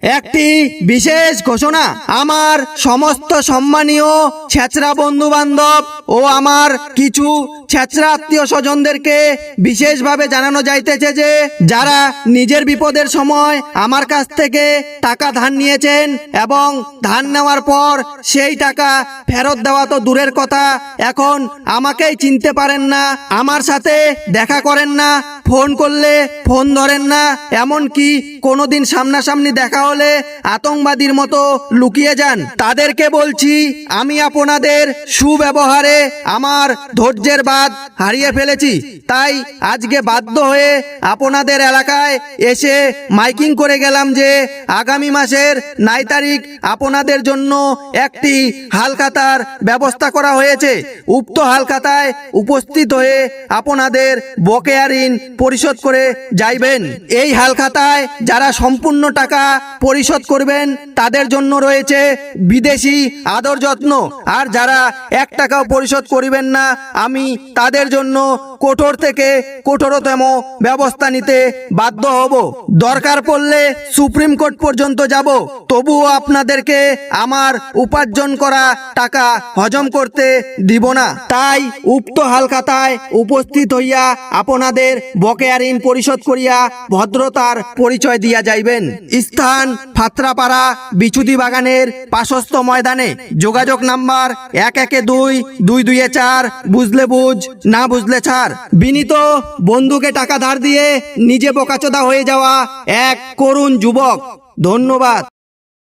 একটি বিশেষ ঘোষণা, আমার সমস্ত সম্মানীয় ছেচরা বন্ধু বান্ধব ও আমার কিছু ছেচরা আত্মীয় স্বজনদেরকে বিশেষভাবে জানানো যাইতেছে যে যারা নিজের বিপদের সময় আমার কাছ থেকে টাকা ধার নিয়েছেন এবং ধার নেওয়ার পর সেই টাকা ফেরত দেওয়া তো দূরের কথা, এখন আমাকেই চিনতে পারেন না, আমার সাথে দেখা করেন না, ফোন করলে ফোন ধরেন না, এমনকি কোনোদিন সামনাসামনি দেখা হলে আতঙ্কবাদীর মতো লুকিয়ে যান, তাদেরকে বলছি আমি আপনাদের সুব্যবহারে আমার ধৈর্যের বাঁধ হারিয়ে ফেলেছি। তাই আজকে বাধ্য হয়ে আপনাদের এলাকায় এসে মাইকিং করে গেলাম যে আগামী মাসের 9 তারিখ আপনাদের জন্য একটি হালখাতার ব্যবস্থা করা হয়েছে। উক্ত হালখাতায় উপস্থিত হয়ে আপনাদের বকেয়া ঋণ পরিশোধ করে যাইবেন। এই হালখাতায় যারা সম্পূর্ণ টাকা পরিশোধ করবেন তাদের জন্য রয়েছে বিদেশি আদর যত্ন, আর যারা 1 টাকাও পরিশোধ করিবেন না আমি তাদের জন্য কঠোর থেকে কঠোরতম ব্যবস্থা নিতে বাধ্য হব। দরকার পড়লে সুপ্রিম কোর্ট পর্যন্ত যাব, তবুও আপনাদেরকে আমার উপার্জন করা টাকা হজম করতে দিব না। তাই উক্ত হালখাতায় উপস্থিত হইয়া আপনাদের বকেয়া ঋণ পরিশোধ করিয়া ভদ্রতার পরিচয় দিয়া যাইবেন। স্থান ফাত্রাপাড়া বিচুদি বাগানের পাশস্থ ময়দানে। যোগাযোগ নাম্বার 112-224, বুঝলে বুঝ, না বুঝলে ছাড়। বিনীত বন্ধুকে টাকা ধার দিয়ে নিজে বোকাচোদা হয়ে যাওয়া এক করুণ যুবক। ধন্যবাদ।